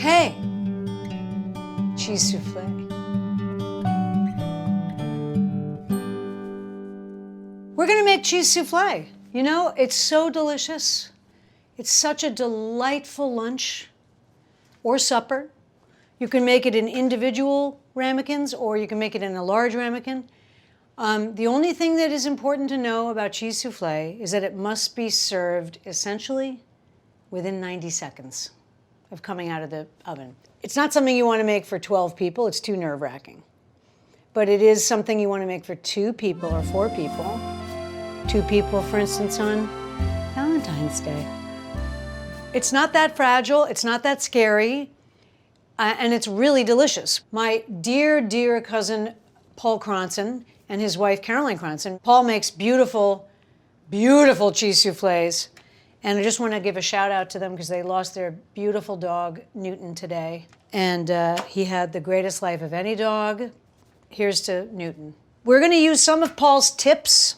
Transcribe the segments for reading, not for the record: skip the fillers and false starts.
Okay, cheese souffle. We're gonna make cheese souffle. You know, it's so delicious. It's such a delightful lunch or supper. You can make it in individual ramekins or you can make it in a large ramekin. The only thing that is important to know about cheese souffle is that it must be served essentially within 90 seconds of coming out of the oven. It's not something you want to make for 12 people, it's too nerve-wracking. But it is something you want to make for 2 people or 4 people. 2 people, for instance, on Valentine's Day. It's not that fragile, it's not that scary, and it's really delicious. My dear, dear cousin, Paul Cronson, and his wife, Caroline Cronson. Paul makes beautiful, beautiful cheese souffles. And I just want to give a shout out to them because they lost their beautiful dog, Newton, today. And he had the greatest life of any dog. Here's to Newton. We're going to use some of Paul's tips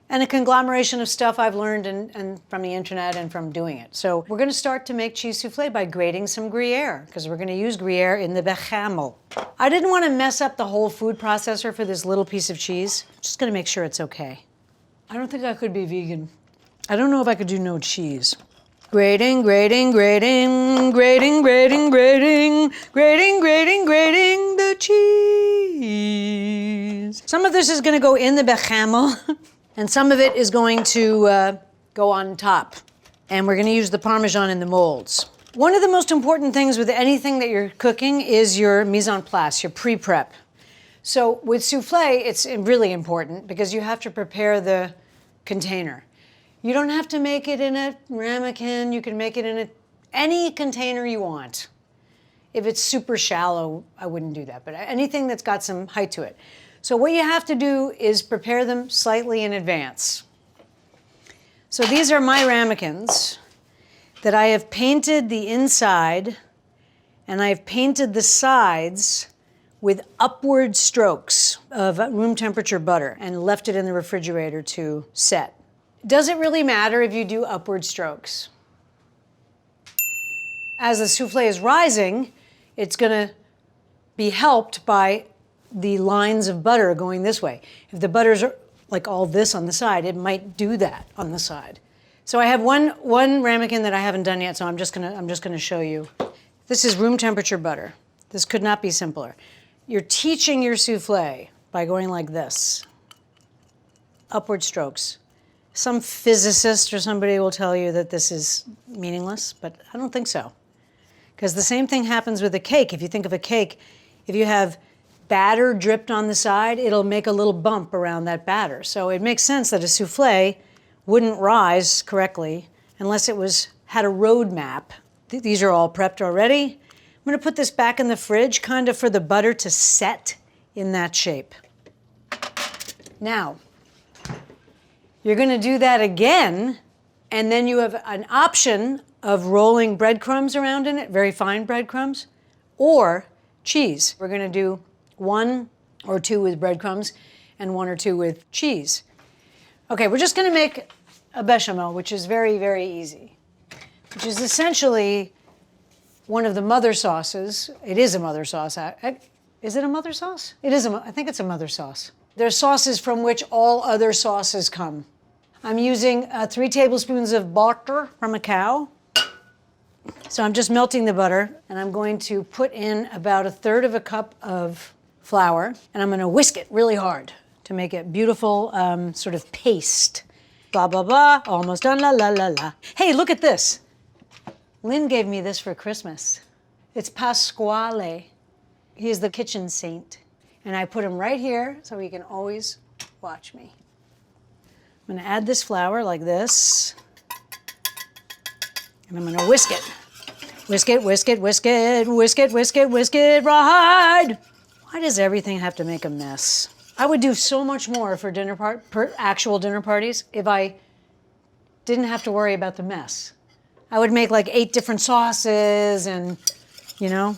and a conglomeration of stuff I've learned and from the internet and from doing it. So we're going to start to make cheese souffle by grating some Gruyere, because we're going to use Gruyere in the béchamel. I didn't want to mess up the whole food processor for this little piece of cheese. Just going to make sure it's okay. I don't think I could be vegan. I don't know if I could do no cheese. Grating, grating, grating, grating, grating, grating, grating, grating, grating the cheese. Some of this is going to go in the béchamel, and some of it is going to go on top. And we're going to use the Parmesan in the molds. One of the most important things with anything that you're cooking is your mise en place, your pre-prep. So with soufflé, it's really important because you have to prepare the container. You don't have to make it in a ramekin. You can make it in any container you want. If it's super shallow, I wouldn't do that, but anything that's got some height to it. So what you have to do is prepare them slightly in advance. So these are my ramekins that I have painted the inside and I've painted the sides with upward strokes of room temperature butter and left it in the refrigerator to set. Does it really matter if you do upward strokes? As the souffle is rising, it's going to be helped by the lines of butter going this way. If the butter's like all this on the side, it might do that on the side. So I have one ramekin that I haven't done yet, so I'm just gonna show you. This is room temperature butter. This could not be simpler. You're teaching your souffle by going like this. Upward strokes. Some physicist or somebody will tell you that this is meaningless, but I don't think so. Because the same thing happens with a cake. If you think of a cake, if you have batter dripped on the side, it'll make a little bump around that batter. So it makes sense that a souffle wouldn't rise correctly unless it had a road map. These are all prepped already. I'm gonna put this back in the fridge, kind of for the butter to set in that shape. Now, you're gonna do that again, and then you have an option of rolling breadcrumbs around in it, very fine breadcrumbs, or cheese. We're gonna do 1 or 2 with breadcrumbs and 1 or 2 with cheese. Okay, we're just gonna make a bechamel, which is very, very easy, which is essentially one of the mother sauces. It is a mother sauce. Is it a mother sauce? It is I think it's a mother sauce. They're sauces from which all other sauces come. I'm using 3 tablespoons of butter from a cow. So I'm just melting the butter, and I'm going to put in about 1/3 cup of flour, and I'm gonna whisk it really hard to make a beautiful sort of paste. Blah, blah, blah, almost done, la, la, la, la. Hey, look at this. Lynn gave me this for Christmas. It's Pasquale. He is the kitchen saint. And I put him right here so he can always watch me. I'm gonna add this flour like this. And I'm gonna whisk it. Whisk it, whisk it, whisk it, whisk it, whisk it, whisk it, rawhide. Why does everything have to make a mess? I would do so much more for actual dinner parties if I didn't have to worry about the mess. I would make like 8 different sauces and, you know.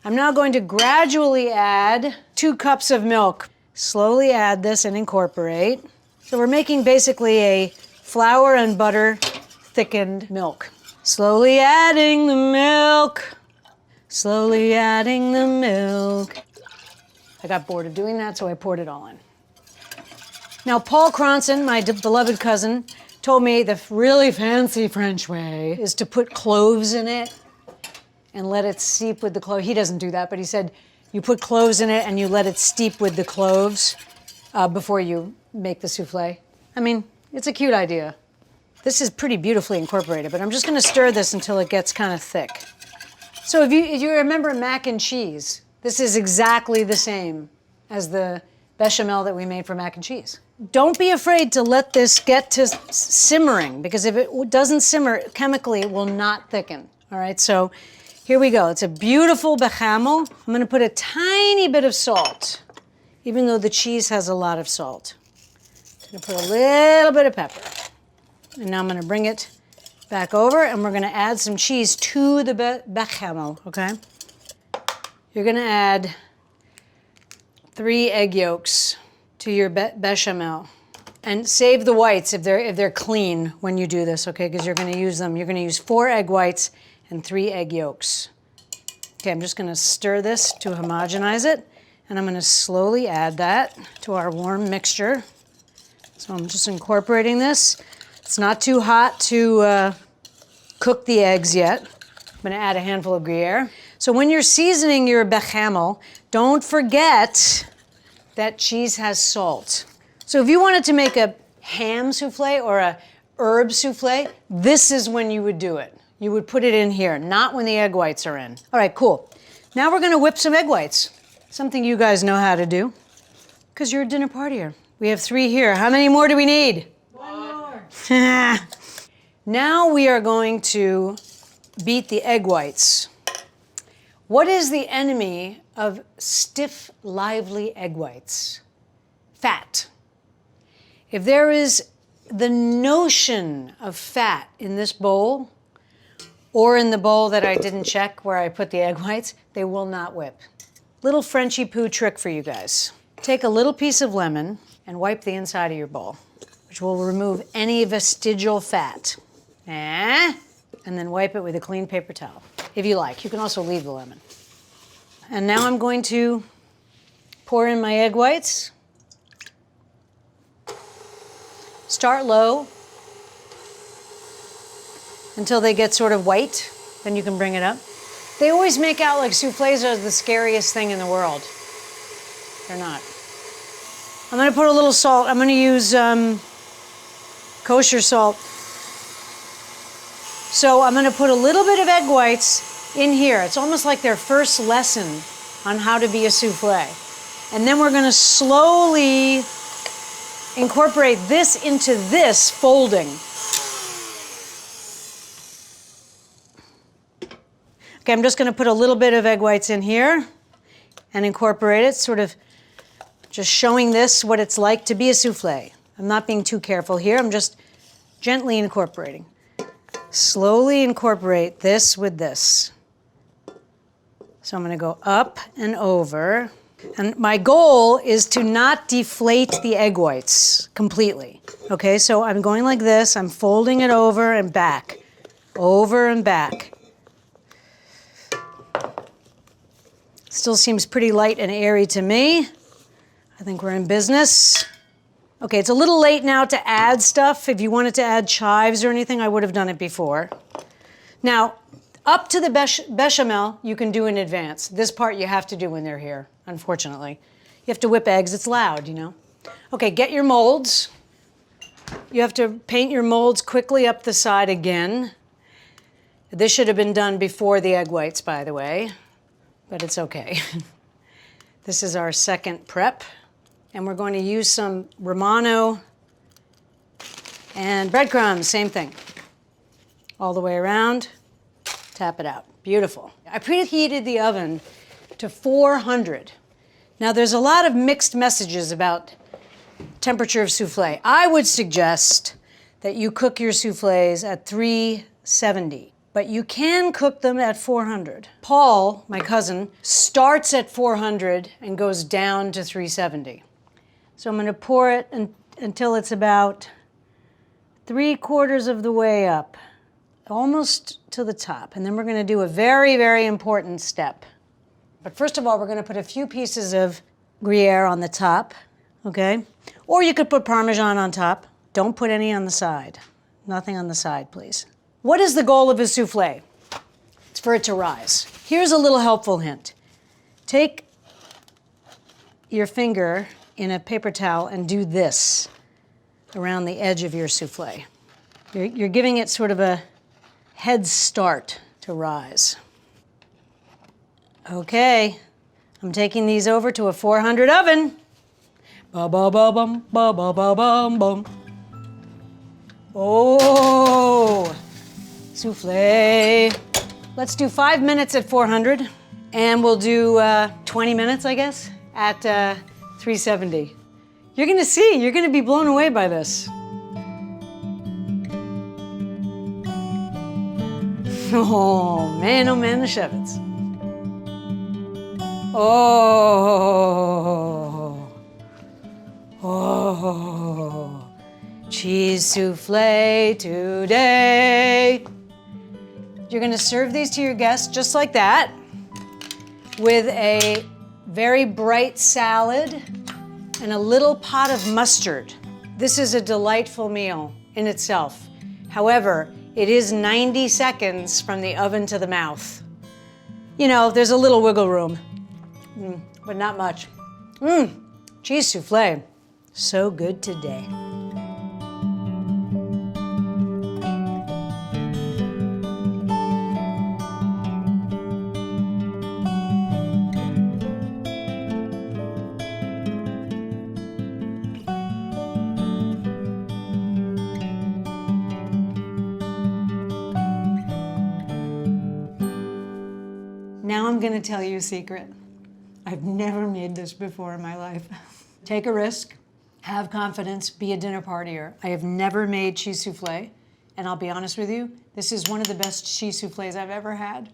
I'm now going to gradually add 2 cups of milk. Slowly add this and incorporate. So we're making basically a flour and butter thickened milk. Slowly adding the milk. Slowly adding the milk. I got bored of doing that, so I poured it all in. Now, Paul Cronson, my beloved cousin, told me the really fancy French way is to put cloves in it and let it steep with the cloves. He doesn't do that, but he said you put cloves in it and you let it steep with the cloves before you make the souffle. I mean, it's a cute idea. This is pretty beautifully incorporated, but I'm just gonna stir this until it gets kind of thick. So if you remember mac and cheese, this is exactly the same as the bechamel that we made for mac and cheese. Don't be afraid to let this get to simmering, because if it doesn't simmer chemically, it will not thicken. All right, so here we go. It's a beautiful bechamel. I'm gonna put a tiny bit of salt, even though the cheese has a lot of salt. I'm gonna put a little bit of pepper. And now I'm gonna bring it back over, and we're gonna add some cheese to the bechamel, okay? You're gonna add 3 egg yolks to your bechamel. And save the whites if they're clean when you do this, okay? Because you're gonna use them. You're gonna use 4 egg whites and 3 egg yolks. Okay, I'm just gonna stir this to homogenize it, and I'm gonna slowly add that to our warm mixture. So I'm just incorporating this. It's not too hot to cook the eggs yet. I'm gonna add a handful of Gruyere. So when you're seasoning your bechamel, don't forget that cheese has salt. So if you wanted to make a ham souffle or a herb souffle, this is when you would do it. You would put it in here, not when the egg whites are in. All right, cool. Now we're gonna whip some egg whites. Something you guys know how to do, because you're a dinner partier. We have 3 here. How many more do we need? 1 more. Now we are going to beat the egg whites. What is the enemy of stiff, lively egg whites? Fat. If there is the notion of fat in this bowl, or in the bowl that I didn't check where I put the egg whites, they will not whip. Little Frenchy poo trick for you guys. Take a little piece of lemon and wipe the inside of your bowl, which will remove any vestigial fat. And then wipe it with a clean paper towel, if you like. You can also leave the lemon. And now I'm going to pour in my egg whites. Start low until they get sort of white, then you can bring it up. They always make out like soufflés are the scariest thing in the world. They're not. I'm gonna put a little salt. I'm gonna use kosher salt. So I'm gonna put a little bit of egg whites in here. It's almost like their first lesson on how to be a soufflé. And then we're gonna slowly incorporate this into this folding. Okay, I'm just gonna put a little bit of egg whites in here and incorporate it, sort of just showing this what it's like to be a soufflé. I'm not being too careful here, I'm just gently incorporating. Slowly incorporate this with this. So I'm gonna go up and over. And my goal is to not deflate the egg whites completely. Okay, so I'm going like this, I'm folding it over and back, over and back. Still seems pretty light and airy to me. I think we're in business. Okay, it's a little late now to add stuff. If you wanted to add chives or anything, I would have done it before. Now, up to the bechamel, you can do in advance. This part you have to do when they're here, unfortunately. You have to whip eggs, it's loud, you know. Okay, get your molds. You have to paint your molds quickly up the side again. This should have been done before the egg whites, by the way, but it's okay. This is our second prep. And we're going to use some Romano and breadcrumbs, same thing. All the way around, tap it out. Beautiful. I preheated the oven to 400. Now there's a lot of mixed messages about temperature of souffle. I would suggest that you cook your souffles at 370, but you can cook them at 400. Paul, my cousin, starts at 400 and goes down to 370. So I'm gonna pour it until it's about 3/4 of the way up. almost to the top. And then we're going to do a very, very important step. But first of all, we're going to put a few pieces of Gruyere on the top, okay? Or you could put Parmesan on top. Don't put any on the side. Nothing on the side, please. What is the goal of a souffle? It's for it to rise. Here's a little helpful hint. Take your finger in a paper towel and do this around the edge of your souffle. You're giving it sort of a head start to rise. Okay, I'm taking these over to a 400 oven. Ba-ba-ba-bum, ba-ba-ba-bum-bum. Oh, souffle. Let's do 5 minutes at 400, and we'll do 20 minutes, I guess, at 370. You're gonna see, you're gonna be blown away by this. Oh man, the Shevitz. Oh, cheese souffle today. You're gonna serve these to your guests just like that, with a very bright salad and a little pot of mustard. This is a delightful meal in itself. However, it is 90 seconds from the oven to the mouth. You know, there's a little wiggle room, but not much. Cheese souffle, so good today. Now I'm gonna tell you a secret. I've never made this before in my life. Take a risk, have confidence, be a dinner partier. I have never made cheese souffle, and I'll be honest with you, this is one of the best cheese souffles I've ever had.